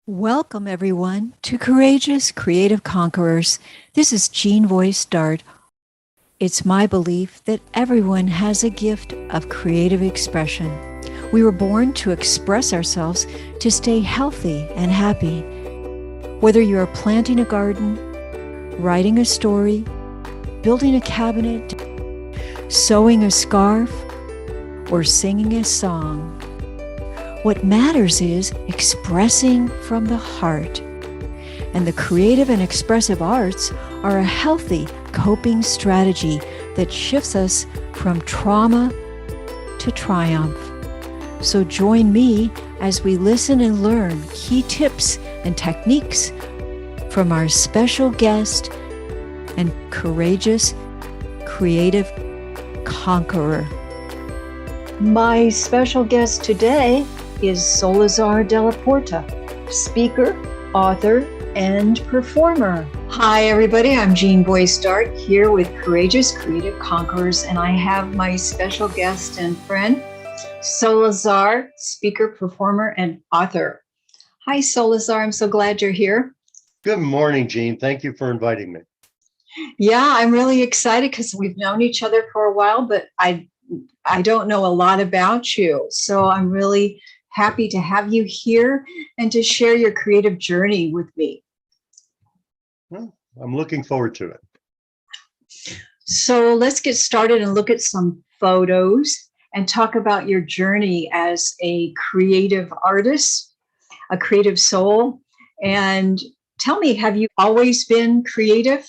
Welcome, everyone, to Courageous Creative Conquerors. This is Jean Voice Dart. It's my belief that everyone has a gift of creative expression. We were born to express ourselves to stay healthy and happy. Whether you are planting a garden, writing a story, building a cabinet, sewing a scarf, or singing a song, what matters is expressing from the heart. And the creative and expressive arts are a healthy coping strategy that shifts us from trauma to triumph. So join me as we listen and learn key tips and techniques from our special guest and courageous creative conqueror. My special guest today is Solarzar Dellaporta, speaker, author, and performer. Hi, everybody. I'm Jean Voice Dart here with Courageous Creative Conquerors, and I have my special guest and friend, Solarzar, speaker, performer, and author. Hi, Solarzar. I'm so glad you're here. Good morning, Jean. Thank you for inviting me. Yeah, I'm really excited because we've known each other for a while, but I don't know a lot about you. So I'm really happy to have you here and to share your creative journey with me. Well, I'm looking forward to it. So let's get started and look at some photos and talk about your journey as a creative artist, a creative soul. And tell me, have you always been creative?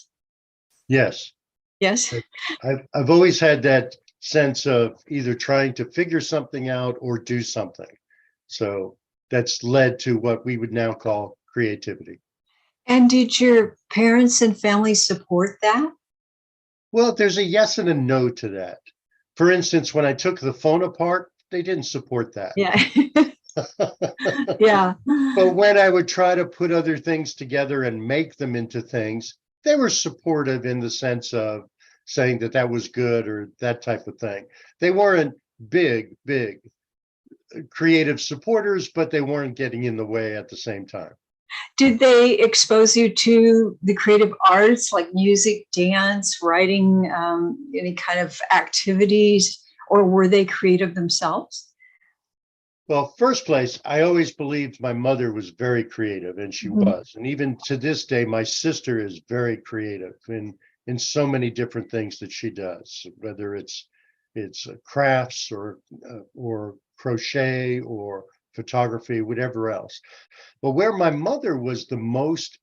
Yes. Yes. I've always had that sense of either trying to figure something out or do something. So that's led to what we would now call creativity. And did your parents and family support that? Well, there's a yes and a no to that. For instance, when I took the phone apart, they didn't support that. Yeah. Yeah. But when I would try to put other things together and make them into things, they were supportive in the sense of saying that that was good or that type of thing. They weren't big creative supporters, but they weren't getting in the way at the same time. Did they expose you to the creative arts like music, dance, writing, any kind of activities, or were they creative themselves? Well, first place, I always believed my mother was very creative, and she was. And even to this day, my sister is very creative in so many different things that she does, whether it's crafts or crochet or photography, whatever else. But where my mother was the most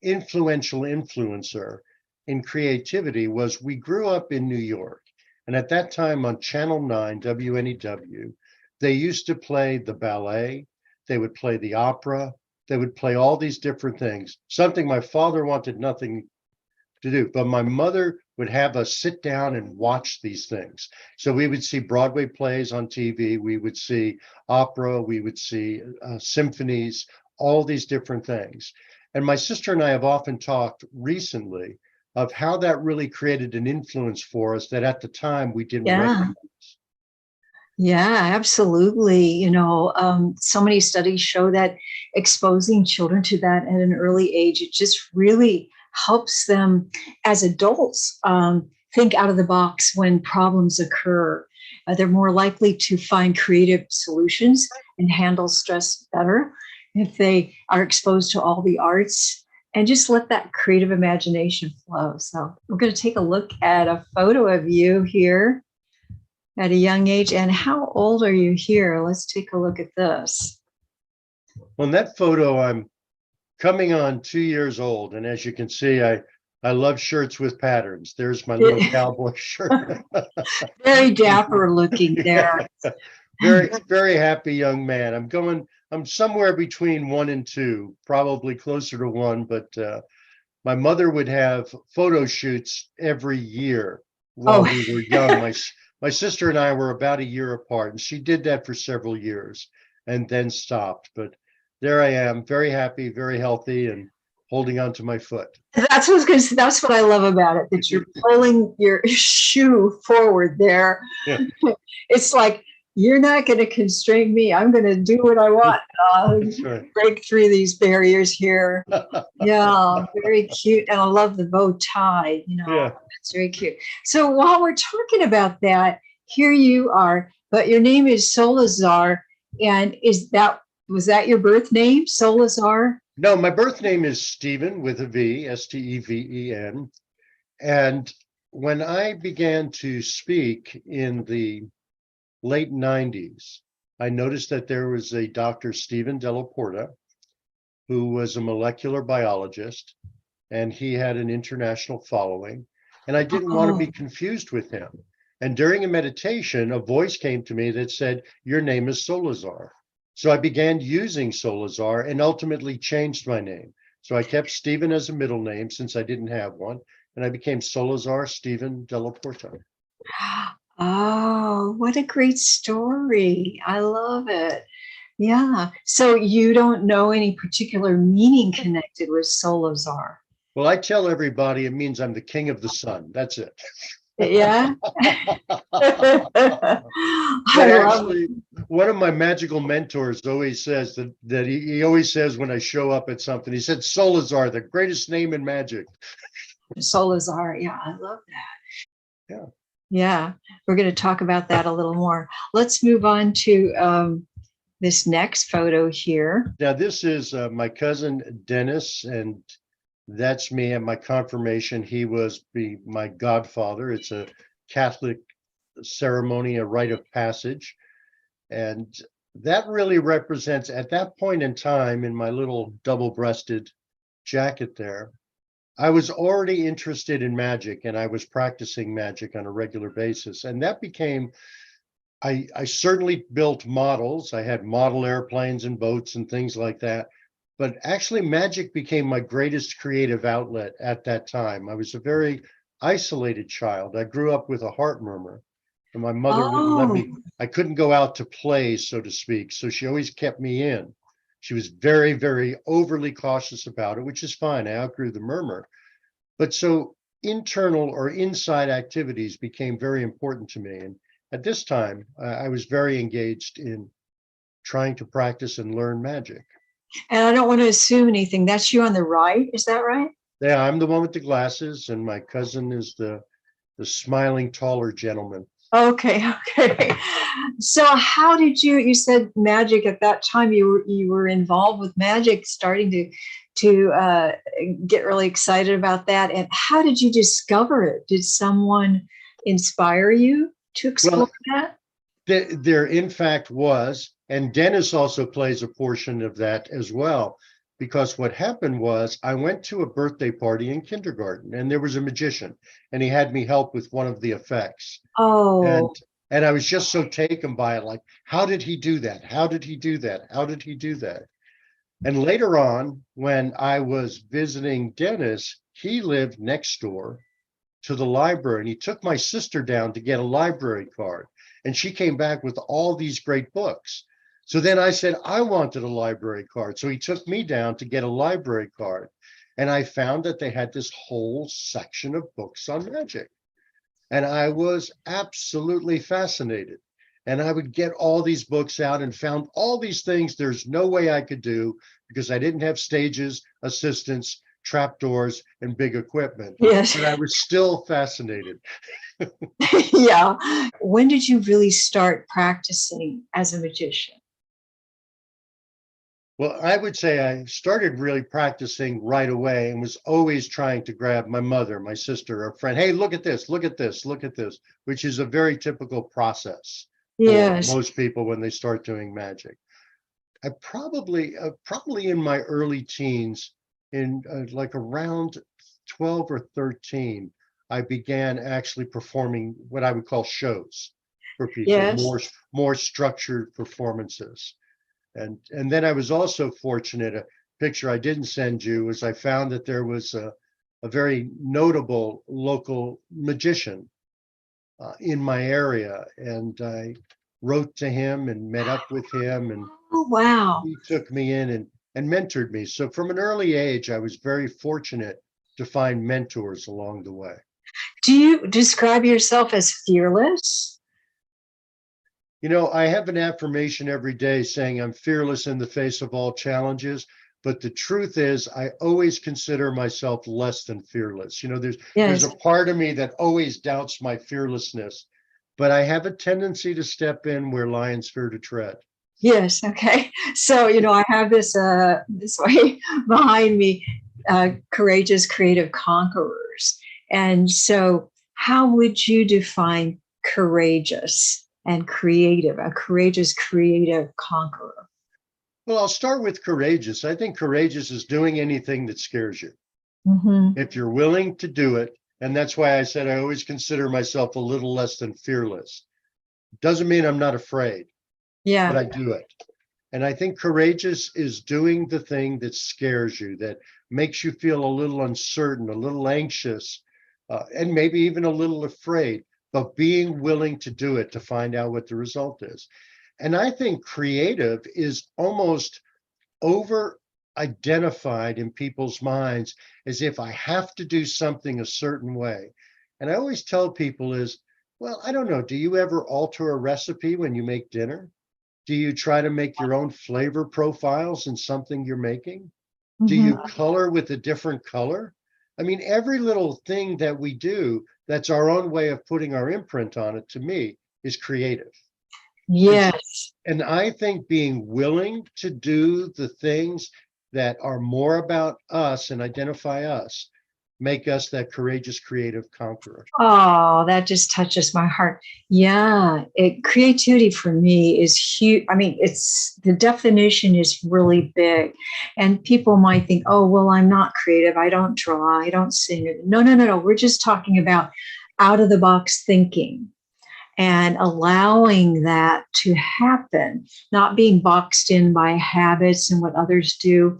influential influencer in creativity was we grew up in New York. And at that time on Channel 9, WNEW, they used to play the ballet, they would play the opera, they would play all these different things, something my father wanted nothing to do. But my mother would have us sit down and watch these things. So we would see Broadway plays on TV, we would see opera, we would see symphonies, all these different things. And my sister and I have often talked recently of how that really created an influence for us that at the time we didn't recognize. Yeah, absolutely. You know, so many studies show that exposing children to that at an early age, it just really helps them as adults think out of the box when problems occur. They're more likely to find creative solutions and handle stress better if they are exposed to all the arts and just let that creative imagination flow. So we're going to take a look at a photo of you here at a young age. And how old are you here? Let's take a look at this. On that photo, I'm coming on 2 years old. And as you can see, I love shirts with patterns. There's my little cowboy shirt. Very dapper looking there. Very, very happy young man. I'm somewhere between 1 and 2, probably closer to 1, but my mother would have photo shoots every year while we were young. My sister and I were about a year apart, and she did that for several years and then stopped. But there I am, very happy, very healthy, and holding on to my foot. That's what I was going to say. That's what I love about it, that you're pulling your shoe forward there. Yeah. It's like You're not going to constrain me. I'm going to do what I want. That's right. Break through these barriers here. Yeah, very cute. And I love the bow tie, Yeah. it's very cute. So while we're talking about that, here you are, but your name is Solarzar. And was that your birth name, Solarzar? No, my birth name is Stephen with a V, Steven. And when I began to speak in the late 90s, I noticed that there was a Dr. Stephen Dellaporta, who was a molecular biologist, and he had an international following. And I didn't want to be Oh, confused with him. And during a meditation, a voice came to me that said, "Your name is Solarzar." So I began using Solarzar and ultimately changed my name. So I kept Stephen as a middle name since I didn't have one. And I became Solarzar Stephen Dellaporta. oh, what a great story. I love it. Yeah. So you don't know any particular meaning connected with Solazar. Well, I tell everybody it means I'm the king of the sun. That's it. Yeah. But I love actually, one of my magical mentors always says that he always says when I show up at something, he said, Solarzar, the greatest name in magic. Solazar. Yeah, I love that. Yeah. Yeah. We're going to talk about that a little more. Let's move on to this next photo here. Now, this is my cousin Dennis, and that's me at my confirmation. He was my godfather. It's a Catholic ceremony, a rite of passage. And that really represents, at that point in time, in my little double-breasted jacket there, I was already interested in magic and I was practicing magic on a regular basis. And that became, I certainly built models. I had model airplanes and boats and things like that. But actually, magic became my greatest creative outlet at that time. I was a very isolated child. I grew up with a heart murmur, and my mother wouldn't let Oh, me, I couldn't go out to play, so to speak. So she always kept me in. She was very, very overly cautious about it, which is fine. I outgrew the murmur. But so internal or inside activities became very important to me. And at this time, I was very engaged in trying to practice and learn magic. and I don't want to assume anything. That's you on the right. Is that right? Yeah, I'm the one with the glasses, and my cousin is the smiling, taller gentleman. Okay, okay. So how did you said magic at that time you were involved with magic, starting to get really excited about that. And how did you discover it? Did someone inspire you to explore Well, that? there in fact was, and Dennis also plays a portion of that as well, because what happened was I went to a birthday party in kindergarten and there was a magician and he had me help with one of the effects. Oh, And I was just so taken by it, like, how did he do that? How did he do that? How did he do that? And later on, when I was visiting Dennis, he lived next door to the library and he took my sister down to get a library card. And she came back with all these great books. So then I said, I wanted a library card. So he took me down to get a library card. And I found that they had this whole section of books on magic. And I was absolutely fascinated. And I would get all these books out and found all these things there's no way I could do because I didn't have stages, assistants, trapdoors, and big equipment. yes. But I was still fascinated. Yeah. When did you really start practicing as a magician? Well, I would say I started really practicing right away and was always trying to grab my mother, my sister, a friend. Hey, look at this, look at this, look at this, which is a very typical process for Yes. most people when they start doing magic. I probably in my early teens, in like around 12 or 13, I began actually performing what I would call shows for people, Yes. more structured performances. And then I was also fortunate, a picture I didn't send you was I found that there was a very notable local magician in my area. And I wrote to him and met up with him, and Oh, wow. he took me in and mentored me. So from an early age, I was very fortunate to find mentors along the way. Do you describe yourself as fearless? I have an affirmation every day saying I'm fearless in the face of all challenges. But the truth is, I always consider myself less than fearless. There's Yes. a part of me that always doubts my fearlessness, but I have a tendency to step in where lions fear to tread. Yes. Okay. So, I have this way behind me, courageous creative conquerors. And so how would you define courageous and creative, a courageous creative conqueror? Well, I'll start with courageous. I think courageous is doing anything that scares you. Mm-hmm. If you're willing to do it, and that's why I said I always consider myself a little less than fearless. Doesn't mean I'm not afraid, but Yeah. I do it. And I think courageous is doing the thing that scares you, that makes you feel a little uncertain, a little anxious, and maybe even a little afraid, but being willing to do it to find out what the result is. And I think creative is almost over identified in people's minds as if I have to do something a certain way. And I always tell people is, well, I don't know, do you ever alter a recipe when you make dinner? Do you try to make your own flavor profiles in something you're making? Do Mm-hmm. you color with a different color? I mean, every little thing that we do that's our own way of putting our imprint on it, to me, is creative. And so, Yes. and I think being willing to do the things that are more about us and identify us make us that courageous creative conqueror. Oh, that just touches my heart. Yeah, creativity for me is huge. I mean, it's the definition is really big, and people might think, "Oh, well, I'm not creative. I don't draw. I don't sing." No, no, no, no. We're just talking about out of the box thinking and allowing that to happen, not being boxed in by habits and what others do.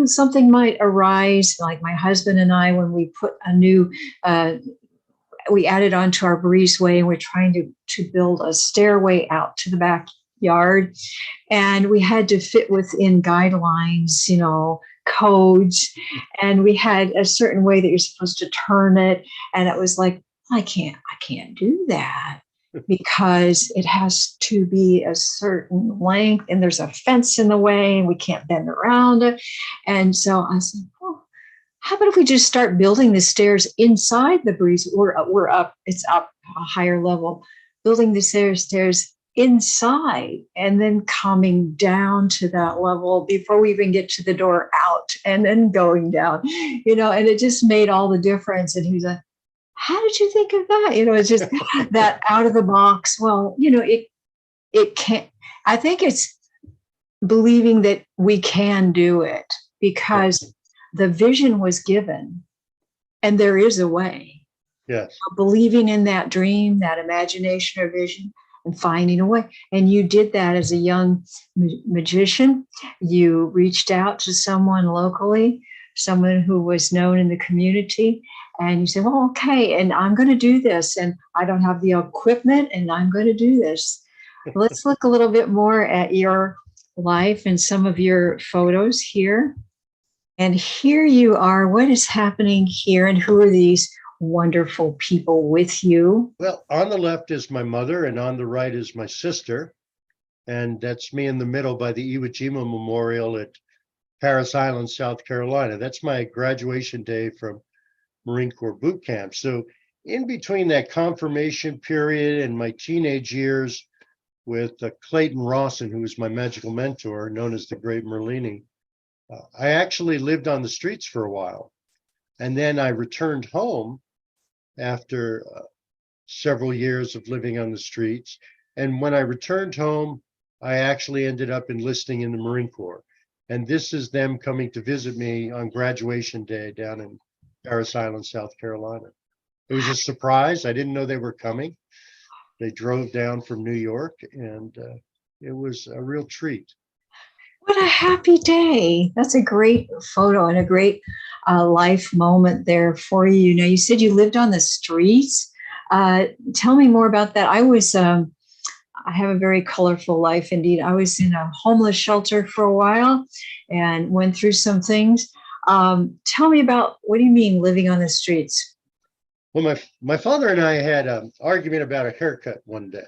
Something might arise, like my husband and I, when we put a new uh, we added on to our breezeway, and we're trying to build a stairway out to the backyard. And we had to fit within guidelines, codes. And we had a certain way that you're supposed to turn it. And it was like, I can't do that because it has to be a certain length and there's a fence in the way and we can't bend around it. And so I said, oh, how about if we just start building the stairs inside the breeze? We're up, it's up a higher level, building the stairs inside and then coming down to that level before we even get to the door out and then going down, and it just made all the difference. And he was like, how did you think of that? It's just that out of the box. Well, it can't, I think it's believing that we can do it Yeah. because the vision was given and there is a way. Yes. Believing in that dream, that imagination or vision, and finding a way. And you did that as a young magician. You reached out to someone locally, someone who was known in the community, and you said, well, okay, and I'm going to do this, and I don't have the equipment, and I'm going to do this. Let's look a little bit more at your life and some of your photos here. And here you are. What is happening here? And who are these wonderful people with you? Well, on the left is my mother, and on the right is my sister. And that's me in the middle by the Iwo Jima Memorial at Paris Island, South Carolina. That's my graduation day from Marine Corps boot camp. So, in between that confirmation period and my teenage years with Clayton Rawson, who was my magical mentor, known as the Great Merlini, I actually lived on the streets for a while. And then I returned home after several years of living on the streets. And when I returned home, I actually ended up enlisting in the Marine Corps. And this is them coming to visit me on graduation day down in Paris Island, South Carolina. It was a surprise. I didn't know they were coming. They drove down from New York, and it was a real treat. What a happy day. That's a great photo and a great life moment there for you. Now, you said you lived on the streets. Tell me more about that. I have a very colorful life indeed. I was in a homeless shelter for a while and went through some things. Tell me about, what do you mean living on the streets? Well, my father and I had an argument about a haircut one day.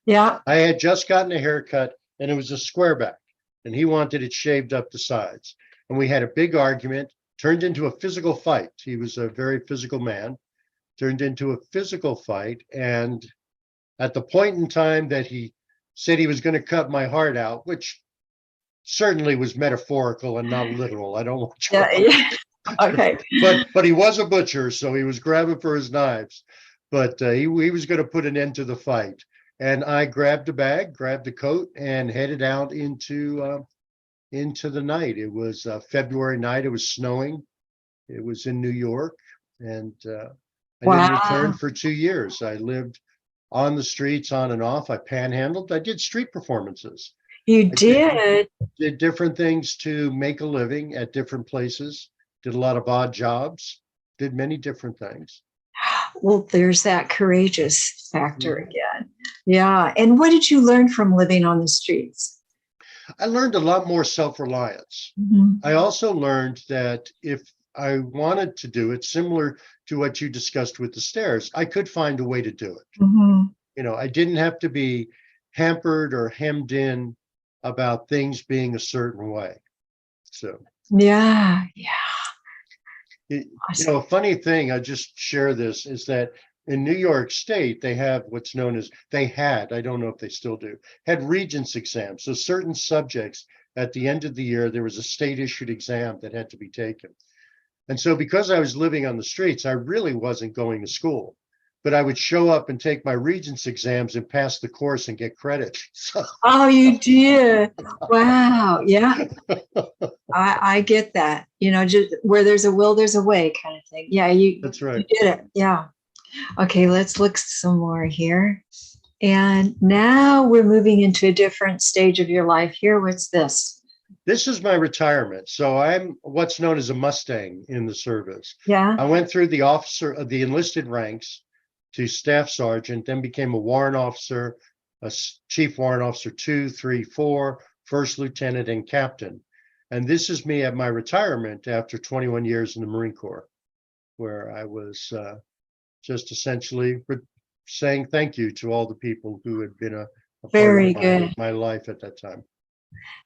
Yeah. I had just gotten a haircut and it was a square back and he wanted it shaved up the sides. And we had a big argument, turned into a physical fight. He was a very physical man, turned into a physical fight. And at the point in time that he said he was going to cut my heart out, which certainly was metaphorical and not literal. I don't want you Yeah. Yeah. Okay. but he was a butcher, so he was grabbing for his knives. But he was going to put an end to the fight. And I grabbed a bag, grabbed a coat, and headed out into the night. It was a February night. It was snowing. It was in New York, and I didn't return Wow. for 2 years. I lived on the streets, on and off. I panhandled. I did street performances. You I did, did. did different things to make a living at different places. Did a lot of odd jobs. Did many different things. Well, there's that courageous factor Mhm. again. Yeah. And what did you learn from living on the streets? I learned a lot more self-reliance. Mhm. I also learned that if I wanted to do it, similar to what you discussed with the stairs, I could find a way to do it. Mhm. I didn't have to be hampered or hemmed in about things being a certain way. So, Yeah. Yeah. a funny thing, I just share this, is that in New York State, they have what's known as, I don't know if they still do, had regents exams. So certain subjects at the end of the year, there was a state issued exam that had to be taken. And so because I was living on the streets, I really wasn't going to school, but I would show up and take my regents exams and pass the course and get credit. So Oh, you did. Wow. Yeah. I get that. Just where there's a will, there's a way kind of thing. Yeah, that's you right. did it. Yeah. Okay, let's look some more here. And now we're moving into a different stage of your life here. What's this? This is my retirement. So I'm what's known as a Mustang in the service. Yeah. I went through the officer of the enlisted ranks to staff sergeant, then became a warrant officer, chief warrant officer 2, 3, 4, first lieutenant, and captain. And this is me at my retirement after 21 years in the Marine Corps, where I was just essentially saying thank you to all the people who had been a part of Very good. my life at that time.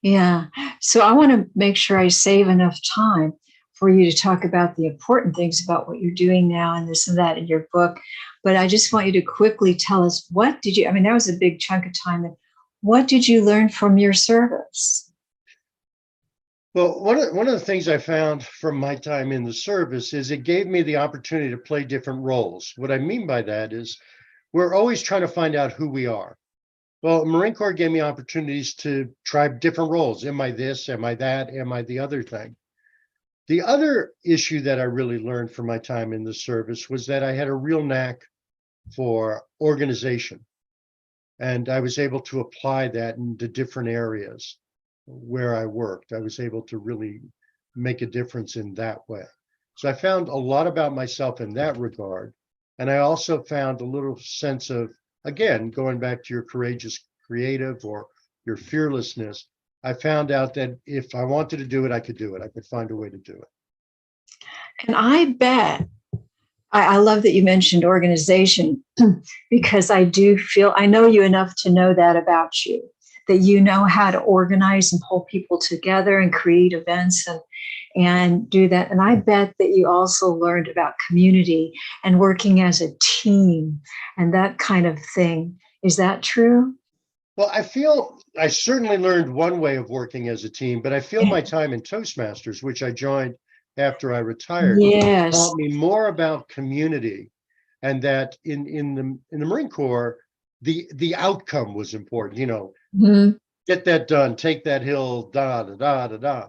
Yeah. So I want to make sure I save enough time for you to talk about the important things about what you're doing now and this and that in your book. But I just want you to quickly tell us, that was a big chunk of time. What did you learn from your service? Well, one of the things I found from my time in the service is it gave me the opportunity to play different roles. What I mean by that is we're always trying to find out who we are. Well, Marine Corps gave me opportunities to try different roles. Am I this? Am I that? Am I the other thing? The other issue that I really learned from my time in the service was that I had a real knack for organization. And I was able to apply that into different areas where I worked. I was able to really make a difference in that way. So I found a lot about myself in that regard. And I also found a little sense of, again, going back to your courageous creative or your fearlessness, I found out that if I wanted to do it, I could do it. I could find a way to do it. And I bet I love that you mentioned organization because I know you enough to know that about you, that you know how to organize and pull people together and create events and do that. And I bet that you also learned about community and working as a team and that kind of thing. Is that true? Well, I feel I certainly learned one way of working as a team, but I feel my time in Toastmasters, which I joined after I retired, Yes. taught me more about community, and that in the Marine Corps, the outcome was important. Mhm. Get that done, take that hill, da da da da da.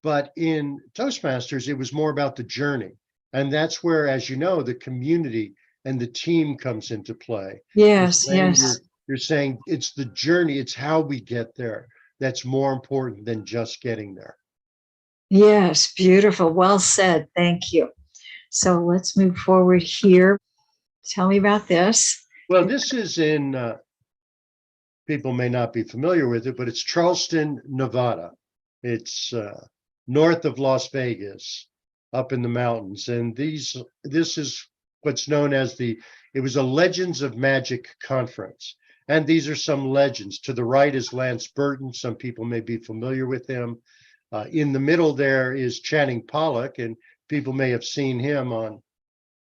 But in Toastmasters, it was more about the journey, and that's where, as you know, the community and the team comes into play. Is Yes, when yes. you're saying it's the journey, it's how we get there that's more important than just getting there. Yes, beautiful. Well said. Thank you. So let's move forward here. Tell me about this. Well, this is in people may not be familiar with it, but it's Charleston, Nevada. It's north of Las Vegas, up in the mountains, and this is what's known as it was a Legends of Magic conference, And these are some legends. To the right is Lance Burton. Some people may be familiar with him. In the middle there is Channing Pollock, and people may have seen him on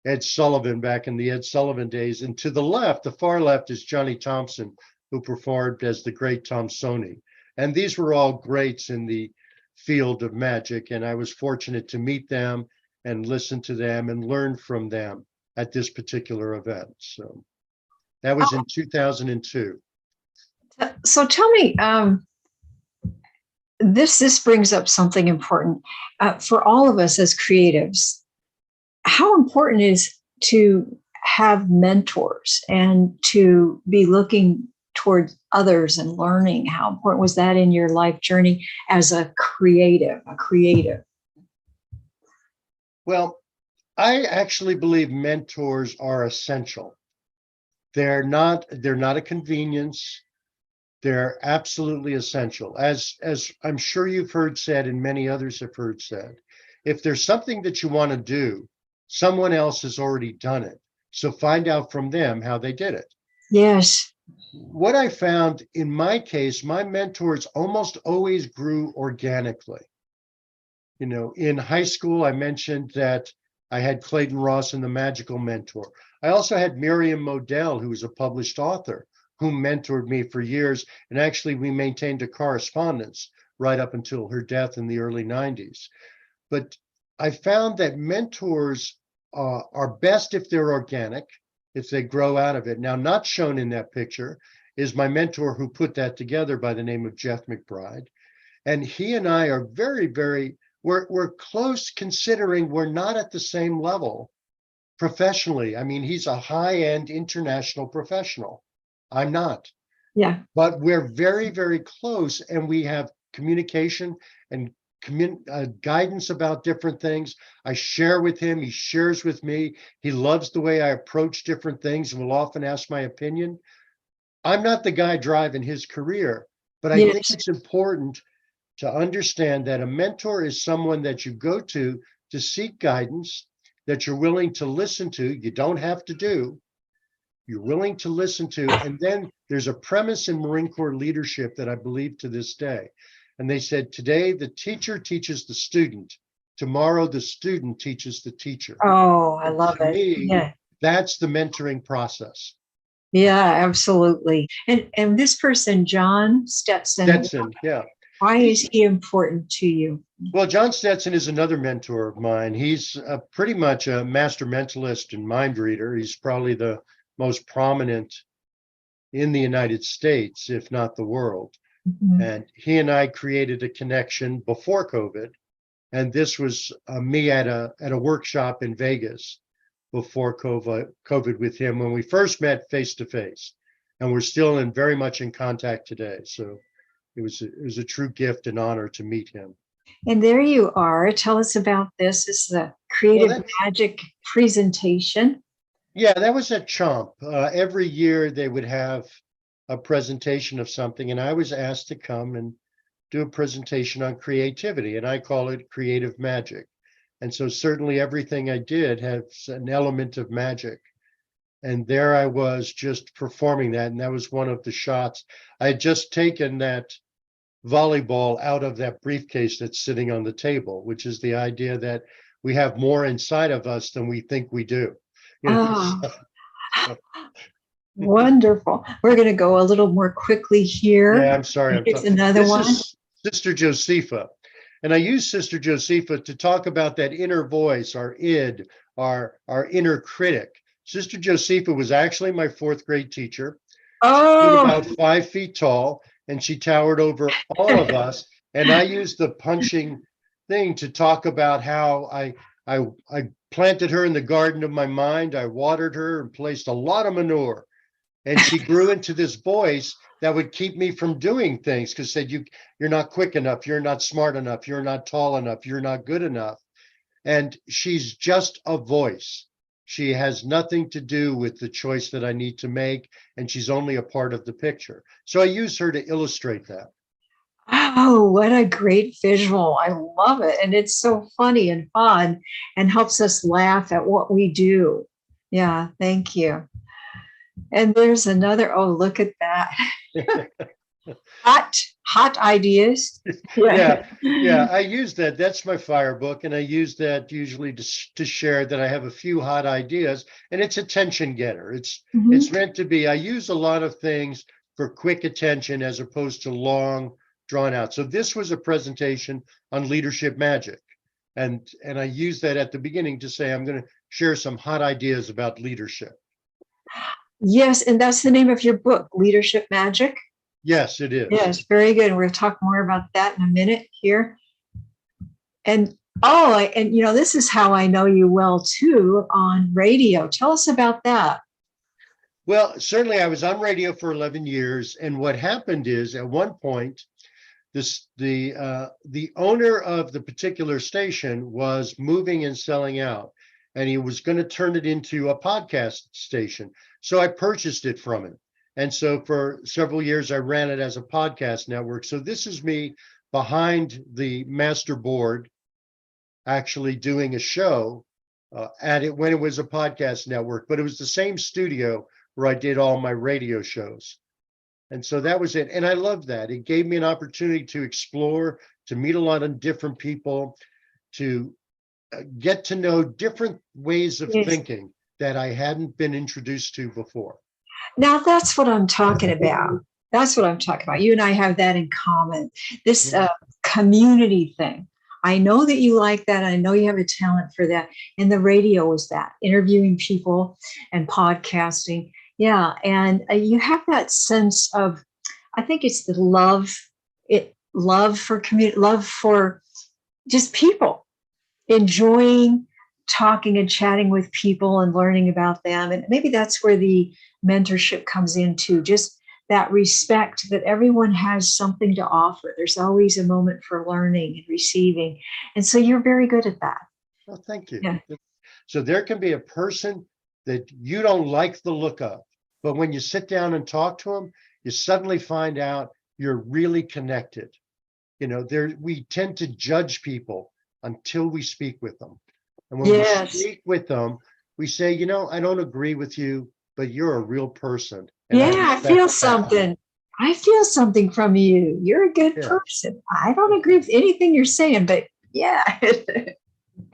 Ed Sullivan back in the Ed Sullivan days. And to the left, the far left, is Johnny Thompson, who performed as the great Thompsoni. And these were all greats in the field of magic. And I was fortunate to meet them and listen to them and learn from them at this particular event. So that was in 2002. So tell me, this brings up something important for all of us as creatives. How important is to have mentors and to be looking towards others and learning? How important was that in your life journey as a creative? Well, I actually believe mentors are essential. They're not a convenience. They're absolutely essential. As I'm sure you've heard said, and many others have heard said, if there's something that you want to do, someone else has already done it. So find out from them how they did it. Yes. What I found in my case, my mentors almost always grew organically. You know, in high school, I mentioned that I had Clayton Ross and the Magical Mentor. I also had Miriam Modell, who was a published author, who mentored me for years. And actually, we maintained a correspondence right up until her death in the early 90s. But I found that mentors are best if they're organic, if they grow out of it. Now, not shown in that picture is my mentor who put that together by the name of Jeff McBride. And he and I are we're close, considering we're not at the same level professionally. I mean, he's a high-end international professional. I'm not. Yeah. But we're very, very close, and we have communication and guidance about different things. I share with him, he shares with me. He loves the way I approach different things and will often ask my opinion. I'm not the guy driving his career, but I think it's important to understand that a mentor is someone that you go to seek guidance, that you're willing to listen to. You don't have to do. You're willing to listen to. And then there's a premise in Marine Corps leadership that I believe to this day. And they said, today the teacher teaches the student. Tomorrow the student teaches the teacher. Oh, I love it. Me, that's the mentoring process. Yeah, absolutely. And this person, John Stetson, yeah. Why is he important to you? Well, John Stetson is another mentor of mine. He's pretty much a master mentalist and mind reader. He's probably the most prominent in the United States, if not the world. Mm-hmm. And he and I created a connection before COVID. And this was me at a workshop in Vegas before COVID with him when we first met face to face. And we're still very much in contact today. So it was a true gift and honor to meet him. And there you are. Tell us about this. This is the Creative Magic presentation. Yeah, that was at Chomp. Every year they would have a presentation of something, and I was asked to come and do a presentation on creativity, and I call it creative magic. And so certainly everything I did has an element of magic. And there I was just performing that. And that was one of the shots. I had just taken that volleyball out of that briefcase that's sitting on the table, which is the idea that we have more inside of us than we think we do. You know, Wonderful. We're going to go a little more quickly here. Yeah, I'm sorry. It's another one. Is Sister Josepha. And I use Sister Josepha to talk about that inner voice, our id, our inner critic. Sister Josepha was actually my fourth grade teacher. Oh. She was about 5 feet tall, and she towered over all of us. And I used the punching thing to talk about how I planted her in the garden of my mind. I watered her and placed a lot of manure. And she grew into this voice that would keep me from doing things, because said, you're not quick enough, you're not smart enough, you're not tall enough, you're not good enough. And she's just a voice. She has nothing to do with the choice that I need to make, and she's only a part of the picture. So I use her to illustrate that. Oh, what a great visual. I love it. And it's so funny and fun and helps us laugh at what we do. Yeah, thank you. And there's another, oh, look at that. Hot ideas. Yeah, Yeah. yeah, I use that. That's my fire book, and I use that usually to share that I have a few hot ideas, and it's attention getter. It's Mhm. meant to be. I use a lot of things for quick attention as opposed to long, drawn out. So this was a presentation on leadership magic, and I use that at the beginning to say I'm going to share some hot ideas about leadership. Yes, and that's the name of your book, Leadership Magic. Yes, it is. Yes, very good. We're going to talk more about that in a minute here. And oh, and this is how I know you well too on radio. Tell us about that. Well, certainly I was on radio for 11 years, and what happened is at one point the owner of the particular station was moving and selling out, and he was going to turn it into a podcast station. So I purchased it from him. And so for several years I ran it as a podcast network. So this is me behind the master board actually doing a show at it when it was a podcast network, but it was the same studio where I did all my radio shows. And so that was it. And I loved that. It gave me an opportunity to explore, to meet a lot of different people, to get to know different ways of Yes. thinking that I hadn't been introduced to before. Now that's what I'm talking about. That's what I'm talking about. You and I have that in common. This Yeah. community thing. I know that you like that. I know you have a talent for that. And the radio is that, interviewing people and podcasting. Yeah. And you have that sense of, I think it's the love for community, love for just people, enjoying talking and chatting with people and learning about them. And maybe that's where the mentorship comes into, just that respect that everyone has something to offer. There's always a moment for learning and receiving. And so you're very good at that. Well, thank you. Yeah. So there can be a person that you don't like the look of, but when you sit down and talk to them, you suddenly find out you're really connected. There we tend to judge people until we speak with them. And when we Yes. speak with them, we say, I don't agree with you, but you're a real person. And I Yeah, I respect feel that. something. I feel something from you. You're a good Yeah. person. I don't agree with anything you're saying, but yeah.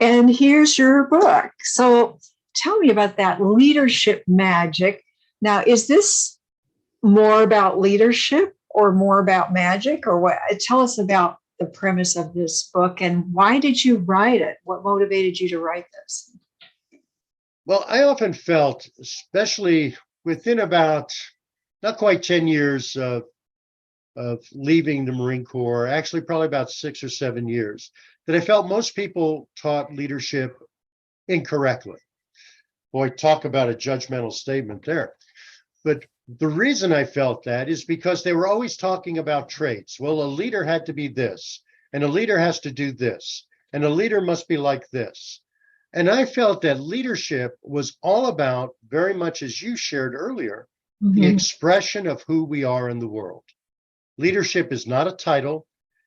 And here's your book. So tell me about that leadership magic. Now, is this more about leadership or more about magic or what? Tell us about the premise of this book and why did you write it? What motivated you to write this? Well, I often felt, especially within about not quite 10 years of leaving the Marine Corps, actually probably about 6 or 7 years, that I felt most people taught leadership incorrectly. Boy, talk about a judgmental statement there. But the reason I felt that is because they were always talking about traits. Well, a leader had to be this, and a leader has to do this, and a leader must be like this. And I felt that leadership was all about, very much as you shared earlier, the Mm-hmm. expression of who we are in the world. Leadership is not a title.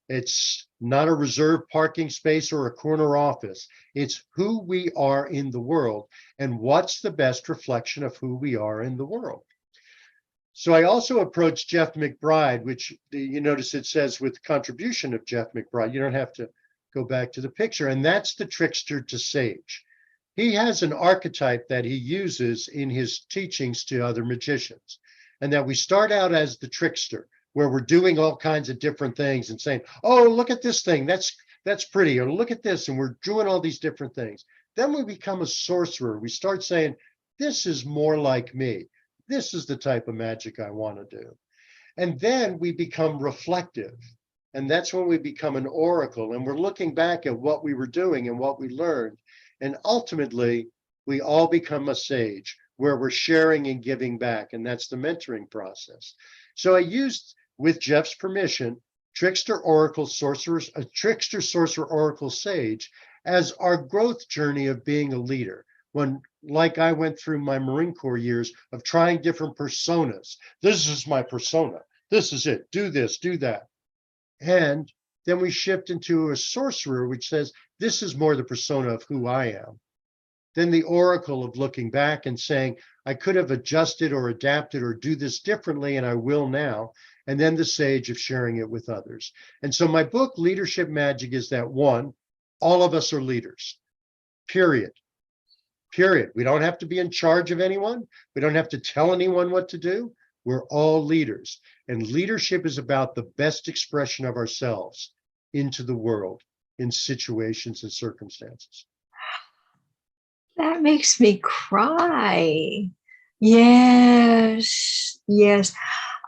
It's not a reserved parking space or a corner office. It's who we are in the world and what's the best reflection of who we are in the world. So I also approached Jeff McBride, which you notice it says with contribution of Jeff McBride. You don't have to go back to the picture. And that's the trickster to sage. He has an archetype that he uses in his teachings to other magicians. And that we start out as the trickster, where we're doing all kinds of different things and saying, oh, look at this thing. That's pretty. Or look at this. And we're doing all these different things. Then we become a sorcerer. We start saying, this is more like me. This is the type of magic I want to do. And then we become reflective. And that's when we become an oracle. And we're looking back at what we were doing and what we learned. And ultimately, we all become a sage where we're sharing and giving back. And that's the mentoring process. So I used, with Jeff's permission, trickster oracle sorcerers, a trickster sorcerer oracle sage as our growth journey of being a leader. When, like I went through my Marine Corps years of trying different personas. This is my persona. This is it. Do this, do that. And then we shift into a sorcerer, which says, this is more the persona of who I am. then the oracle of looking back and saying, I could have adjusted or adapted or do this differently, and I will now. And then the sage of sharing it with others. And so my book, Leadership Magic, is that one, all of us are leaders, period. Period. We don't have to be in charge of anyone. We don't have to tell anyone what to do. We're all leaders. And leadership is about the best expression of ourselves into the world in situations and circumstances. That makes me cry. Yes, yes,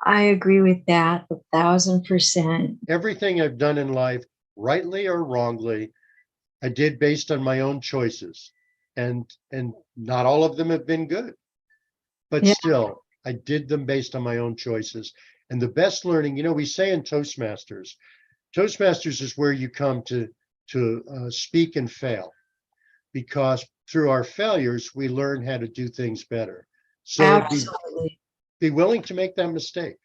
I agree with that 1,000%. Everything I've done in life, rightly or wrongly, I did based on my own choices. And not all of them have been good, but Yeah. still, I did them based on my own choices. And the best learning, we say in Toastmasters is where you come to speak and fail, because through our failures, we learn how to do things better. So Absolutely. be willing to make that mistake.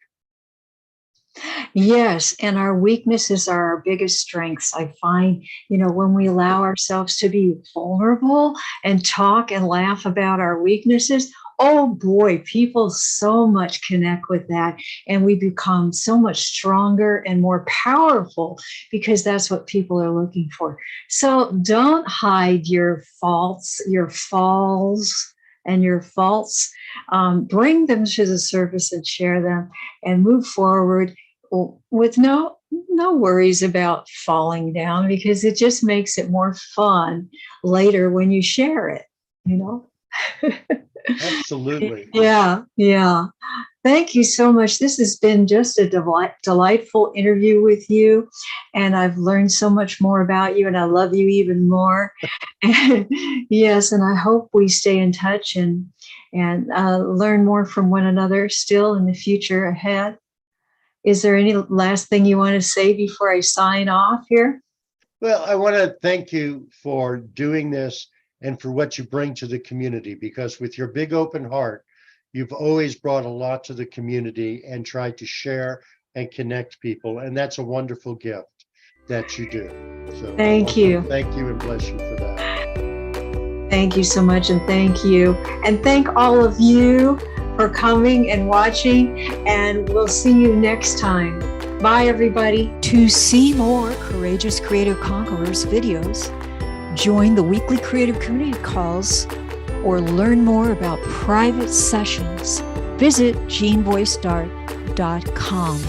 Yes, and our weaknesses are our biggest strengths. I find, when we allow ourselves to be vulnerable and talk and laugh about our weaknesses, oh boy, people so much connect with that. And we become so much stronger and more powerful because that's what people are looking for. So don't hide your faults, your falls, and your faults. Bring them to the surface and share them and move forward with no worries about falling down, because it just makes it more fun later when you share it, Absolutely. Yeah. Thank you so much. This has been just a delightful interview with you, and I've learned so much more about you, and I love you even more. Yes, and I hope we stay in touch and learn more from one another still in the future ahead. Is there any last thing you want to say before I sign off here? Well, I want to thank you for doing this and for what you bring to the community, because with your big open heart, you've always brought a lot to the community and tried to share and connect people. And that's a wonderful gift that you do. So thank you. Thank you and bless you for that. Thank you so much. And thank you. And thank all of you for coming and watching, and we'll see you next time. Bye, everybody. To see more Courageous Creative Conquerors videos, join the weekly creative community calls, or learn more about private sessions, visit jeanvoicedart.com.